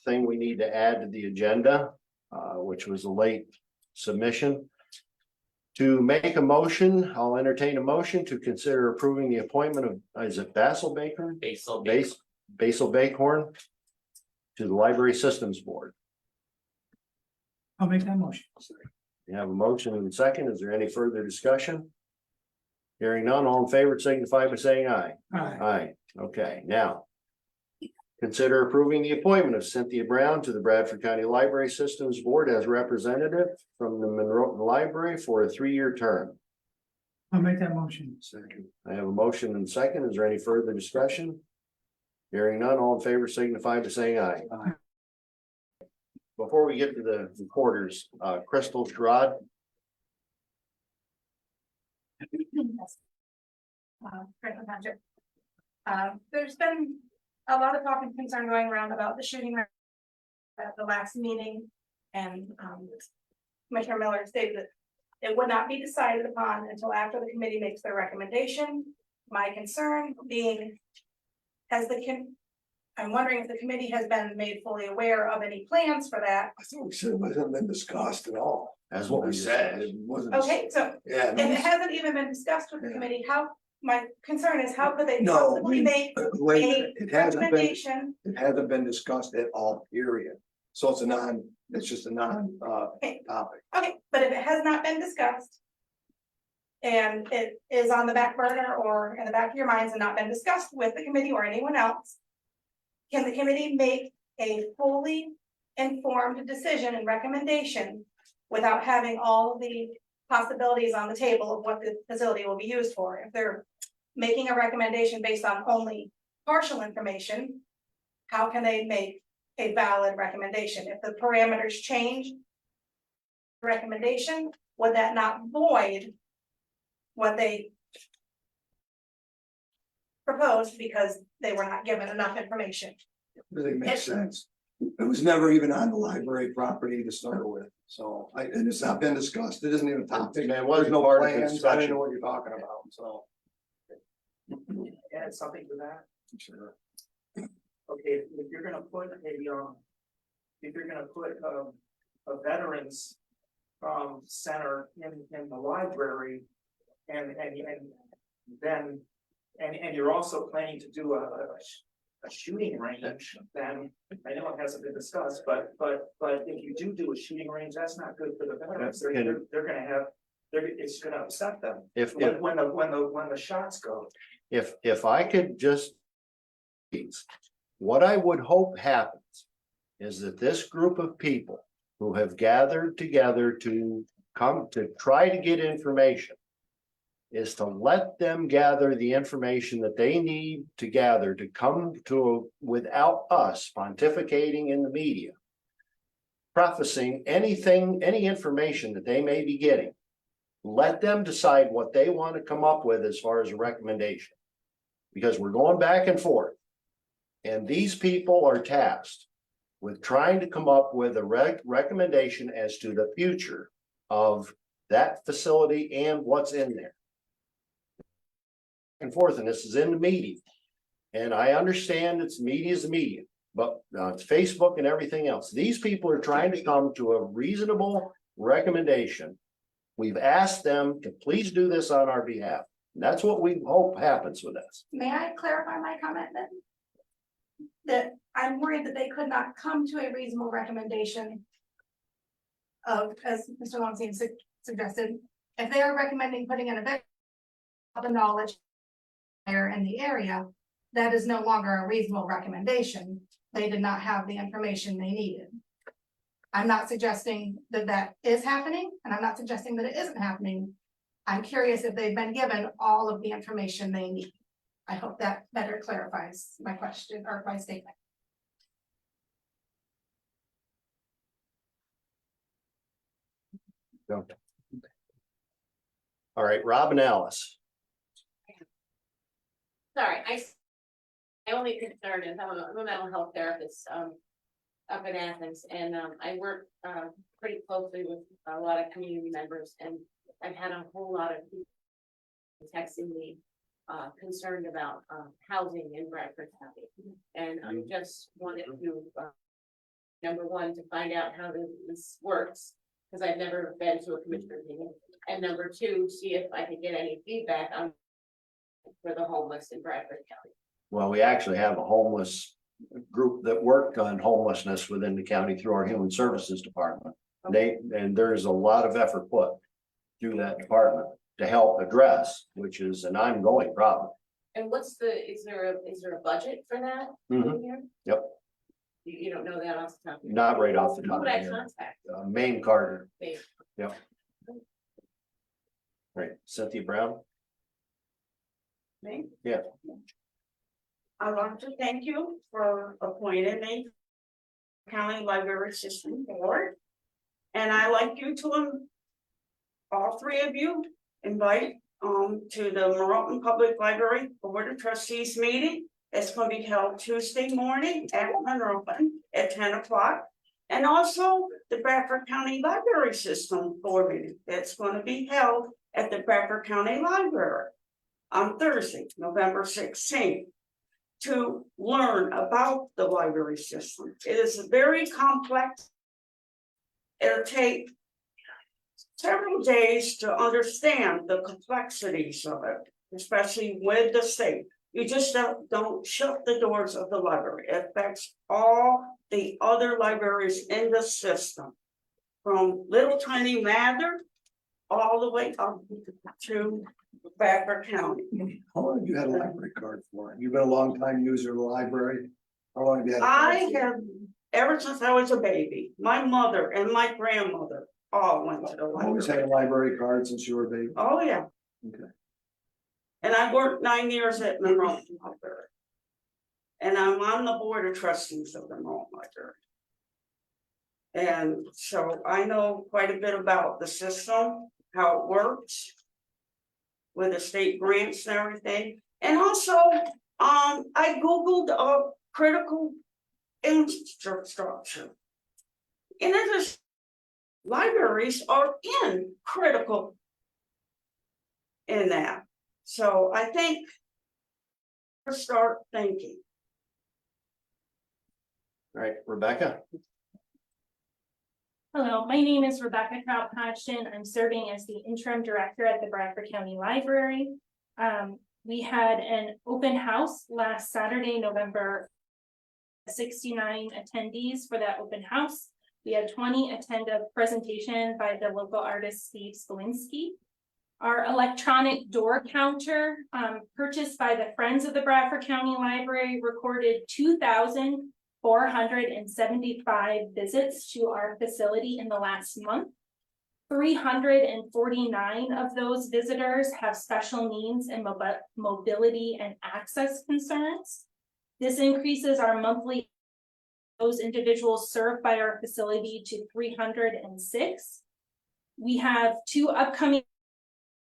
thing we need to add to the agenda, which was a late submission. To make a motion, I'll entertain a motion to consider approving the appointment of, is it Basil Baker? Basil. Basil Bakhorn to the Library Systems Board. I'll make that motion. You have a motion and a second. Is there any further discussion? Hearing none, all in favor signify by saying aye. Aye. Aye. Okay, now. Consider approving the appointment of Cynthia Brown to the Bradford County Library Systems Board as representative from the Monroe Library for a 3-year term. I'll make that motion. Second. I have a motion and a second. Is there any further discussion? Hearing none, all in favor signify by saying aye. Aye. Before we get to the reporters, Crystal Sherrod. There's been a lot of talk and concern going around about the shooting at the last meeting, and Commissioner Miller stated that it would not be decided upon until after the committee makes their recommendation. My concern being, I'm wondering if the committee has been made fully aware of any plans for that. I thought we said it wasn't been discussed at all. That's what we said. It wasn't. Okay, so Yeah. if it hasn't even been discussed with the committee, my concern is how could they No, possibly make wait, a it hasn't been, recommendation? it hasn't been discussed at all, period. So it's just a non, Okay. topic. Okay, but if it has not been discussed, and it is on the back burner or in the back of your minds and not been discussed with the committee or anyone else, can the committee make a fully informed decision and recommendation without having all the possibilities on the table of what the facility will be used for? If they're making a recommendation based on only partial information, how can they make a valid recommendation? If the parameters change recommendation, would that not void what they proposed because they were not given enough information? It really makes sense. It was never even on the library property to start with, so and it's not been discussed. It isn't even a topic. It wasn't There's no part of the plans. I discussion. don't know what you're talking about, so. Add something to that. Sure. Okay, if you're gonna put a veterans center in the library, and you're also planning to do a shooting range, then I know it hasn't been discussed, but if you do a shooting range, that's not good for the veterans. They're gonna have, it's gonna upset them If when the shots go. if I could just. What I would hope happens is that this group of people who have gathered together to come to try to get information is to let them gather the information that they need to gather to come to without us pontificating in the media, prefacing anything, any information that they may be getting. Let them decide what they want to come up with as far as a recommendation, because we're going back and forth. And these people are tasked with trying to come up with a recommendation as to the future of that facility and what's in there. And forth, and this is in the media. And I understand it's media is the media, but it's Facebook and everything else. These people are trying to come to a reasonable recommendation. We've asked them to please do this on our behalf. And that's what we hope happens with us. May I clarify my comment then? That I'm worried that they could not come to a reasonable recommendation of, as Mr. Longstein suggested, if they are recommending putting in a bit of the knowledge in the area, that is no longer a reasonable recommendation. They did not have the information they needed. I'm not suggesting that that is happening, and I'm not suggesting that it isn't happening. I'm curious if they've been given all of the information they need. I hope that better clarifies my question or my statement. All right, Robin Alice. Sorry, my only concern is I'm a mental health therapist up in Athens, and I work pretty closely with a lot of community members, and I've had a whole lot of people texting me concerned about housing in Bradford County, and I just wanted to Number one, to find out how this works, because I've never been to a commissioner meeting. And number two, see if I can get any feedback on for the homeless in Bradford County. Well, we actually have a homeless group that worked on homelessness within the county through our human services department. And there's a lot of effort put through that department to help address, which is an ongoing problem. And what's is there a budget for that? Mhm. in here? Yep. You don't know that off the top? of your Not right off the Who top of would my I head. contact? Maine Carter, Maybe. right, Cynthia Brown, Me? Yeah. I want to thank you for appointing me County Library System Board. And I like you to, all three of you, invite to the Marlton Public Library Board of Trustees meeting. It's gonna be held Tuesday morning at Monroe at 10 o'clock. And also the Bradford County Library System Board meeting. It's gonna be held at the Bradford County Library on Thursday, November 16th, to learn about the library system. It is very complex. It'll take several days to understand the complexities of it, especially with the state. You just don't shut the doors of the library. It affects all the other libraries in the system, from little tiny Mather all the way up to Bradford County. How long have you had a library card for? You've been a long time user of the library? How long have you had? I have, ever since I was a baby, my mother and my grandmother all went to the I always had library. a library card since you were a baby. Oh, yeah. Okay. And I worked 9 years at Monroe Library. And I'm on the board of trustees of the Monroe Library. And so I know quite a bit about the system, how it works. With the state grants and everything. And also, I Googled critical infrastructure. And it is, libraries are in critical in that. So I think start thinking. all right, Rebecca, Hello, my name is Rebecca Trout-Hodgson. I'm serving as the interim director at the Bradford County Library. We had an open house last Saturday, November 69 attendees for that open house. We had 20 attend a presentation by the local artist Steve Skolinski. Our electronic door counter purchased by the Friends of the Bradford County Library recorded 2,475 visits to our facility in the last month. 349 of those visitors have special needs and mobility and access concerns. This increases our monthly those individuals served by our facility to 306. We have 2 upcoming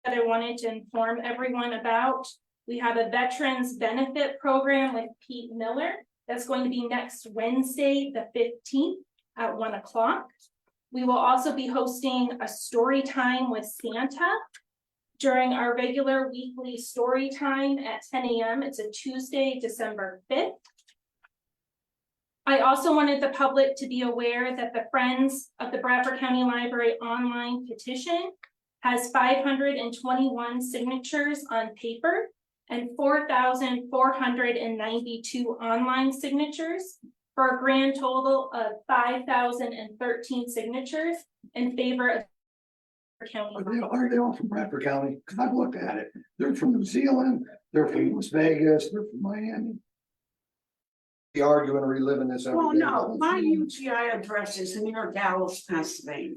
that I wanted to inform everyone about. We have a veterans benefit program with Pete Miller. That's going to be next Wednesday, the 15th at 1 o'clock. We will also be hosting a story time with Santa during our regular weekly story time at 10 a.m. It's a Tuesday, December 5th. I also wanted the public to be aware that the Friends of the Bradford County Library online petition has 521 signatures on paper and 4,492 online signatures for a grand total of 5,013 signatures in favor of the county. Are they all from Bradford County? Because I've looked at it. They're from New Zealand, they're from Las Vegas, they're from Miami. The arguing and reliving this every Well, day. no, my UGI address is near Dallas, Pennsylvania.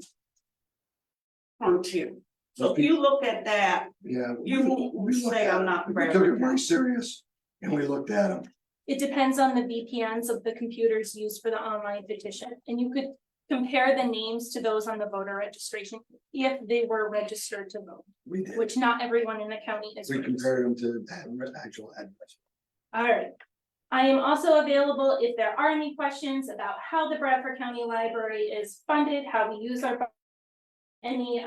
Frontier. So if you look at that, Yeah. you won't we looked say at I'm it. not We took it Bradford very County. serious and we looked at them. It depends on the VPNs of the computers used for the online petition, and you could compare the names to those on the voter registration if they were registered to vote, We did. which not everyone in the county is. We registered. compared them to that actual address. All right. I am also available if there are any questions about how the Bradford County Library is funded, how we use our any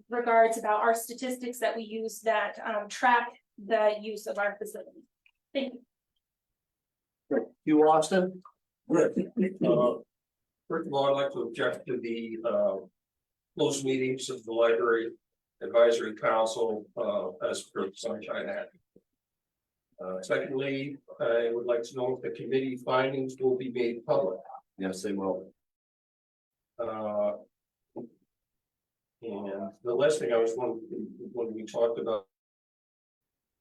regards about our statistics that we use that track the use of our facility. Thank you. Hugh Austin, First of all, I'd like to object to the closed meetings of the Library Advisory Council as per the Sunshine Act. Secondly, I would like to know if the committee findings will be made public. Yes, they will. And the last thing I was wondering, when we talked about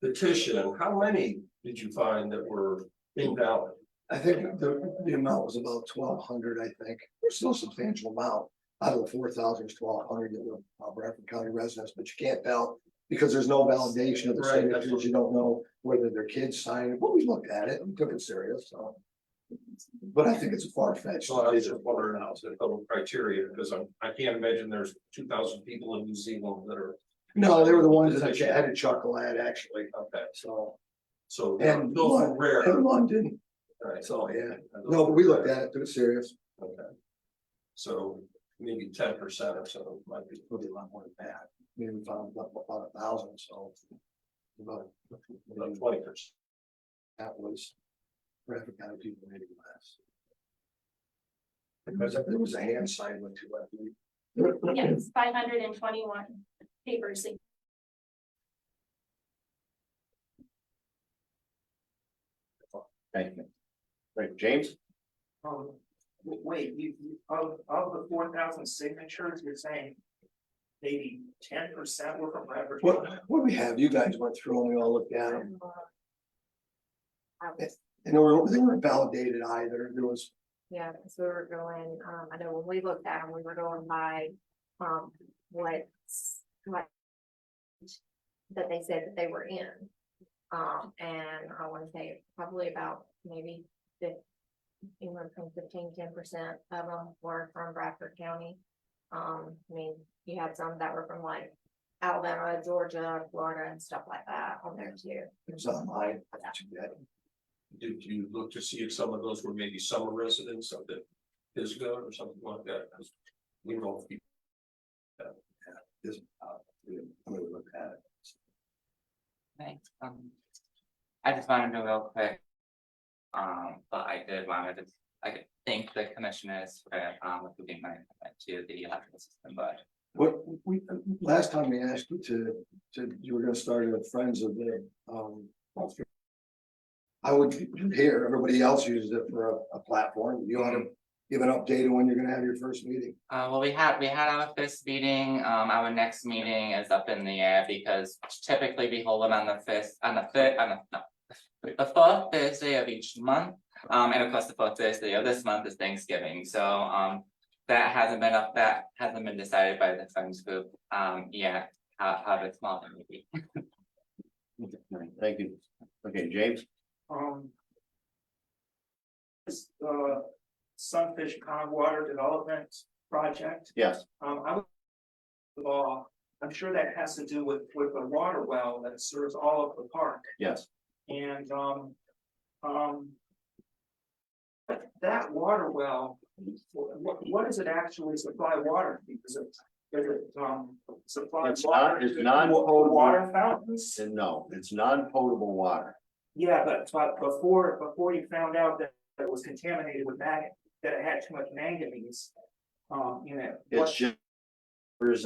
petition, how many did you find that were invalid? I think the amount was about 1,200, I think. It's still a substantial amount. Out of the 4,000, there's 1,200 that were Bradford County residents, but you can't tell because there's no validation of the Right, that's signatures. You don't know whether their kids signed it. Well, we looked at it and took it serious, so. But I think it's a far-fetched. So I was just wondering out the total criteria, because I can't imagine there's 2,000 people in New Zealand that are, No, they were the ones that I had to chuckle at, actually. okay, So, so and those are rare. and London, Right. so, yeah. No, but we looked at it, took it serious. Okay. So maybe 10% or so might be. It'll be a lot more than that. Maybe we found about 1,000, so. About 20%. that was Bradford County people maybe less. There was a hand sign one too, I believe. Yes, 521 papers. Thank you. Right, James? Wait, of the 4,000 signatures, you're saying maybe 10% were from Bradford? What we have, you guys went through and we all looked at them. I was, And they weren't validated either. There was, yeah, because we were going, I know when we looked at them, we were going by, what that they said that they were in. And I want to say probably about maybe anywhere from 10% of them were from Bradford County. I mean, you had some that were from like Alabama, Georgia, Florida and stuff like that on there too. it was online. Did you look to see if some of those were maybe summer residents of the Pisgah or something like that? 'Cause we know people. I'm gonna look at it. Thanks. I just wanted to real quick. But I did want to, I could thank the commissioners for, approving my amendment to the electrical system, but. What we, last time we asked you you were gonna start at Friends of the, I would hear, everybody else uses it for a platform. You ought to give an update on when you're gonna have your first meeting. Well, we had our first meeting, our next meeting is up in the air because typically we hold it on the fourth Thursday of each month. And of course, the fourth Thursday of this month is Thanksgiving, so, that hasn't been decided by the Friends group, yet, how it's small maybe. Thank you. Okay, James? This, Sunfish Pond Water Development Project, Yes, I'm sure that has to do with the water well that serves all of the park. yes. And, that water well, what does it actually supply water? Because does it, supply It's water? not- it's to non-potable. Water fountains? And no, it's non-potable water. Yeah, but before you found out that it was contaminated with that it had too much manganese, in it. It's just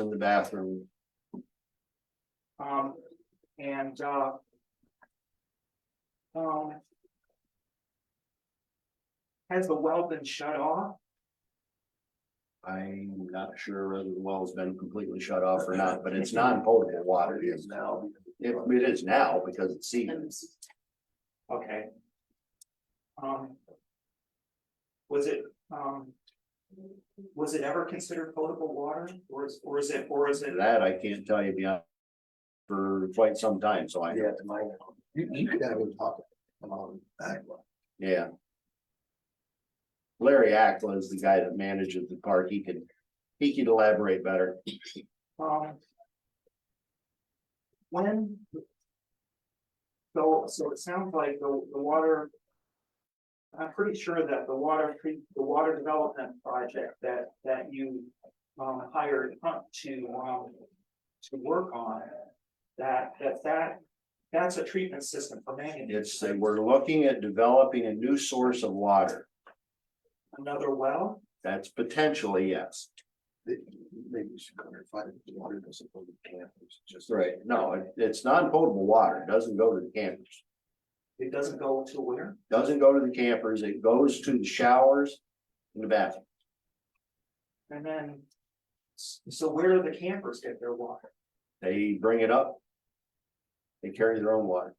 in the bathroom. And, has the well been shut off? I'm not sure whether the well's been completely shut off or not, but it's non-potable water. It is now. It is now because it's seasoned. Okay. Was it ever considered potable water or is it? That I can't tell you beyond for quite some time, so I, Yeah, to my, you could have him talk about that one. yeah. Larry Ackla is the guy that manages the park. He could elaborate better. When? So it sounds like the water. I'm pretty sure that the water development project that you hired Hunt to work on. That's a treatment system for manganese. We're looking at developing a new source of water. Another well? That's potentially, yes. Maybe we should clarify that the water doesn't go to the campus, just. Right. No, it's non-potable water. It doesn't go to the campers. It doesn't go to where? Doesn't go to the campers. It goes to the showers and the bathroom. And then, so where do the campers get their water? They bring it up. They carry their own water.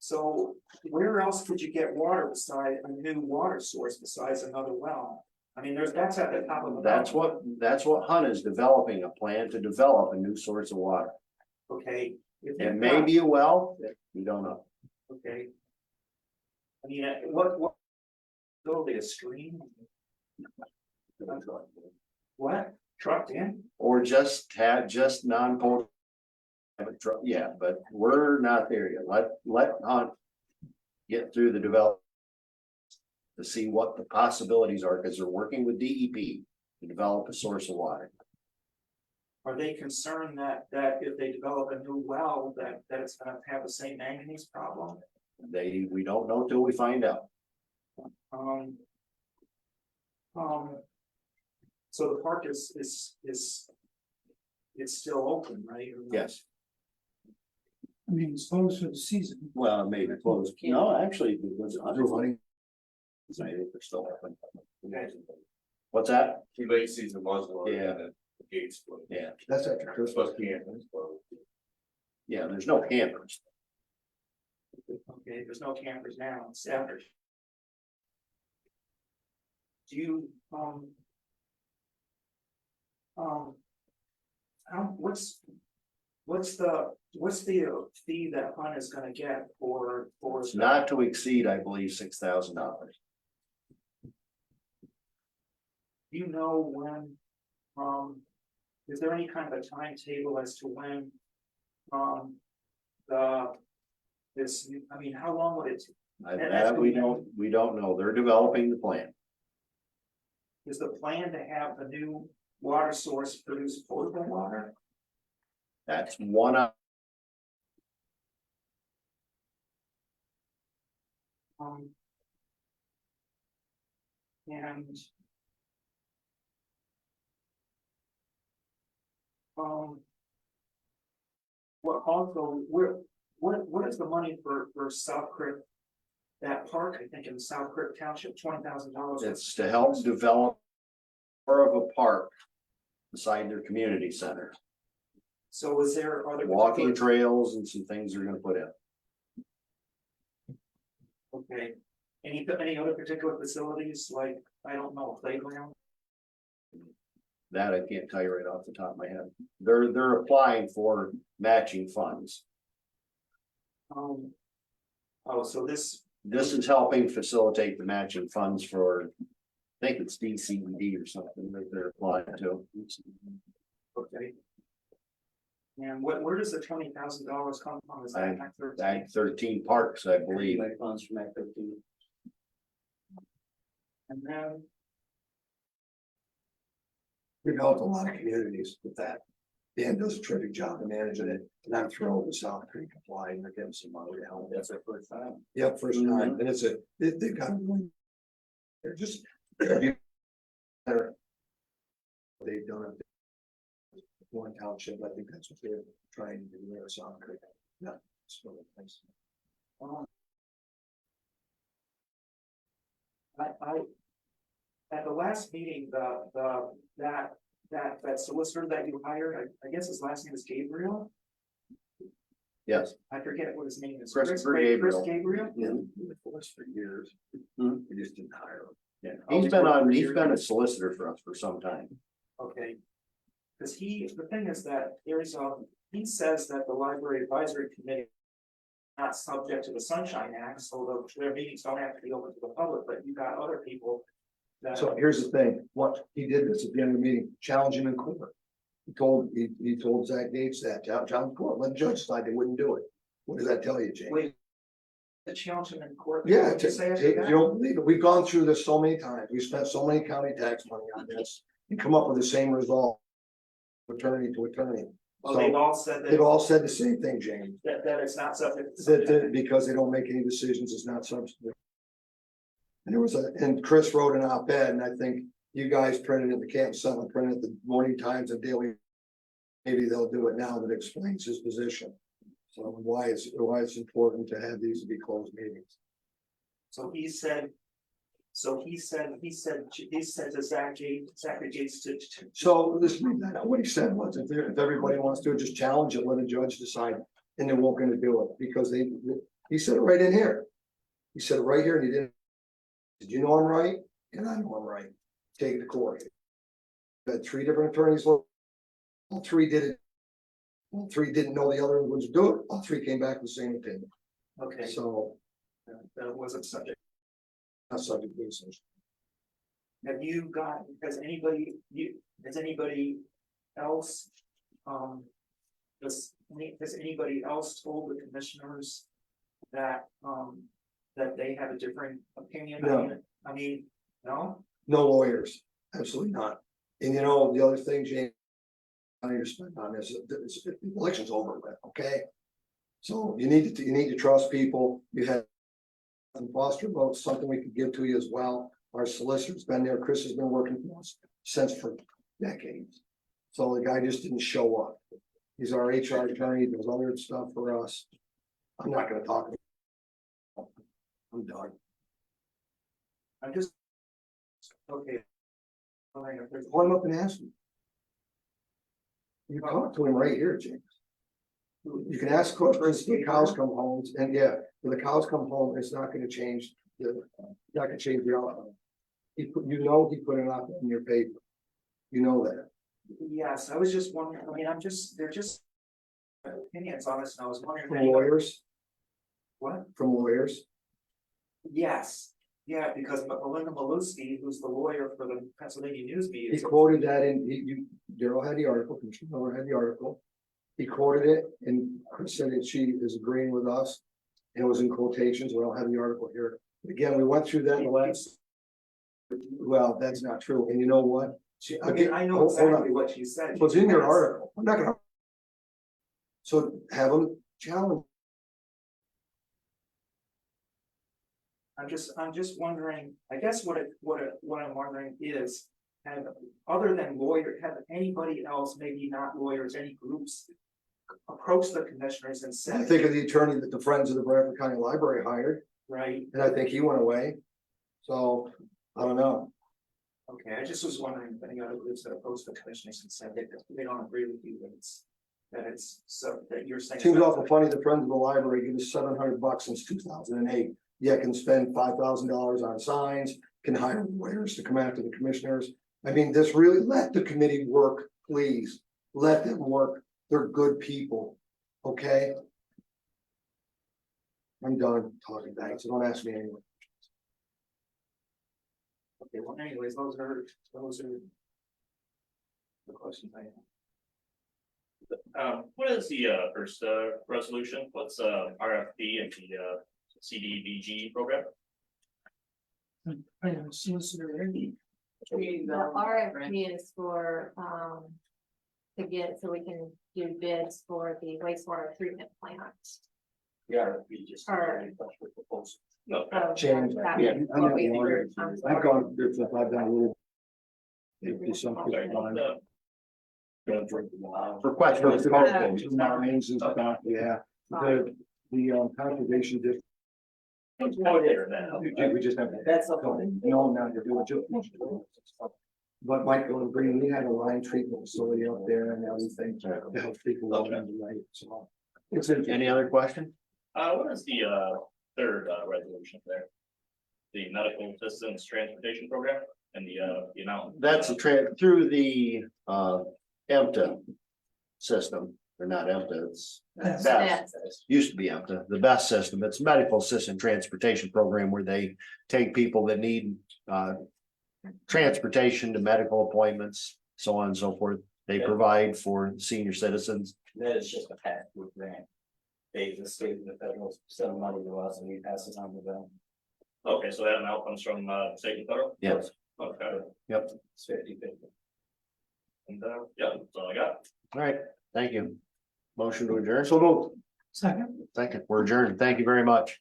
So where else could you get water beside a new water source besides another well? I mean, that's at the top of the. That's what Hunt is developing, a plan to develop a new source of water. Okay. if It you've may got- be a well, we don't know. Okay. I mean, what, go to a stream? What, trucked in? Or just non-potable. Yeah, but we're not there yet. Let Hunt get through the development to see what the possibilities are, because they're working with DEP to develop a source of water. Are they concerned that if they develop a new well, that it's gonna have the same manganese problem? We don't know till we find out. So the park is it's still open, right? Yes, I mean, it's closed for the season. well, maybe closed. No, actually, it was Through hunting. I think they're still open. Okay. What's that? Late season was one. Yeah. And then the gates closed. Yeah, That's after Christmas. Plus campus closed. yeah, there's no campers. Okay, there's no campers now, it's after. Do you, what's the fee that Hunt is gonna get for? It's not to exceed, I believe, $6,000. Do you know when, is there any kind of a timetable as to when, I mean, how long would it, That we don't know. They're developing the plan. is the plan to have the new water source produce potable water? That's one of, And. What also, what is the money for South Creek? That park, I think in South Creek Township, $20,000. it's to help develop more of a park beside their community center. So is there other? Walking trails and some things they're gonna put in. Okay, any other particular facilities, like, I don't know, playground? That I can't tell you right off the top of my head. They're applying for matching funds. Oh, so this, This is helping facilitate the matching funds for, I think it's DCED or something that they're applying to. okay. And where does the $20,000 come from? Is that Act 13? Ag 13 parks, I believe. Funds from Act 13. And then, We've helped a lot of communities with that. Dan does a terrific job of managing it, and I'm thrilled with South Creek applying, they're getting some money to help. That's their first time. Yep, first time, and they've got. They're just. They've done it. One township, I think that's what they're trying to do there, South Creek. Yeah, it's really nice. I, at the last meeting, that solicitor that you hired, I guess his last name is Gabriel. Yes. I forget what his name is. Christopher Chris Gabriel. Gabriel? Yeah, with us for years. Hmm. We just didn't hire them. Yeah, Oh, he's been a solicitor for us for some time. Okay. Cause the thing is that he says that the library advisory committee. Not subject to the Sunshine Act, so their meetings don't have to be open to the public, but you got other people. That, So here's the thing, what he did this at the end of the meeting, challenge him in court. He told Zach Gates that, challenge court, let the judge decide they wouldn't do it. What does that tell you, James? wait. The challenge him in court. Yeah, What'd you say after you that? don't believe it, we've gone through this so many times, we spent so many county tax money on this, you come up with the same result. Attorney to attorney, Well, they've so all said they've that, all said the same thing, James. that it's not subject to. That because they don't make any decisions, it's not substantive. And there was and Chris wrote an op-ed, and I think you guys printed it, the Camp Sun, printed it the Morning Times and Daily. Maybe they'll do it now that explains his position. So why it's important to have these to be closed meetings. So he said to Zachary Gates to. So this, what he said was, if everybody wants to just challenge it, let a judge decide, and they weren't gonna do it, because he said it right in here. He said it right here, and he didn't. Did you know I'm right? And I know I'm right. Take it to court. Had 3 different attorneys look. All 3 did it. All 3 didn't know the other ones would do it. All 3 came back with the same opinion. Okay, So that wasn't subject. that's subject to decision. Have you got, has anybody else, has anybody else told the commissioners that, that they have a different opinion? No. I mean, no? No lawyers, absolutely not. And you know, the other thing, James, I need to spend on this, the election's over with, okay? So you need to trust people. You have foster votes, something we could give to you as well. Our solicitor's been there. Chris has been working for us since for decades. So the guy just didn't show up. He's our HR attorney, does other stuff for us. I'm not gonna talk. I'm done. I'm just. Okay. Call him up and ask him. You talk to him right here, James. You can ask questions, the cows come home, and yeah, when the cows come home, it's not gonna change the outcome. He put it up in your paper. You know that. Yes, I was just wondering, I mean, they're just opinions on this, and I was wondering. From lawyers, What? from lawyers. Yes, yeah, because Melinda Maluski, who's the lawyer for the Pennsylvania News Media. He quoted that Daryl had the article, Commissioner Miller had the article. He quoted it and Chris said that she is agreeing with us. And it was in quotations, we don't have the article here. Again, we went through that in the last. Well, that's not true, and you know what? I mean, I know Hold on. exactly what she said. It was in your article, I'm not gonna. So have them challenge. I'm just wondering, I guess what I'm wondering is, other than have anybody else, maybe not lawyers, any groups approach the commissioners and I said, think of the attorney that the Friends of the Bradford County Library hired, right, and I think he went away. So, I don't know. okay, I just was wondering if any other groups that approached the commissioners and said that they don't agree with you, that it's so that you're saying. Seems awful funny, the Friends of the Library give us $700 since 2008. Yeah, can spend $5,000 on signs, can hire lawyers to come after the commissioners. I mean, this really, let the committee work, please. Let them work. They're good people, okay? I'm done talking back, so don't ask me anymore. Okay, well, anyways, those are the questions I have. What is the first resolution? What's RFP and the CDBG program? I am solicitor. The RFP is for, to get, so we can do bids for the wastewater treatment plant. Yeah, we just. Or- No. Change, That's yeah, I what know we the order. heard. I'm I've sorry. gone through since I've done a little. If some Okay, people on. For questions. Mines and stuff, yeah, the conservation district. Oh, there, now. We just have. That's something. No, not to do it. But Michael and Green, we had a line treatment facility up there and everything to help people out on the night, so. It's Any other question? What is the third resolution there? The medical assistance transportation program and the amount. That's through the EMTA system, or not EMTA, it's That's- BEST. Used to be EMTA, the BEST system. It's medical assistant transportation program where they take people that need transportation to medical appointments, so on and so forth. They provide for senior citizens. That is just a pass-through grant. They, the state and the federal send money to us and we pass it on to them. Okay, so that amount comes from state and federal? Yes. Okay, Yep. It's 50/50. and yeah, that's all I got. All right, thank you. Motion to adjourn. So moved. Second. Second, we're adjourned. Thank you very much.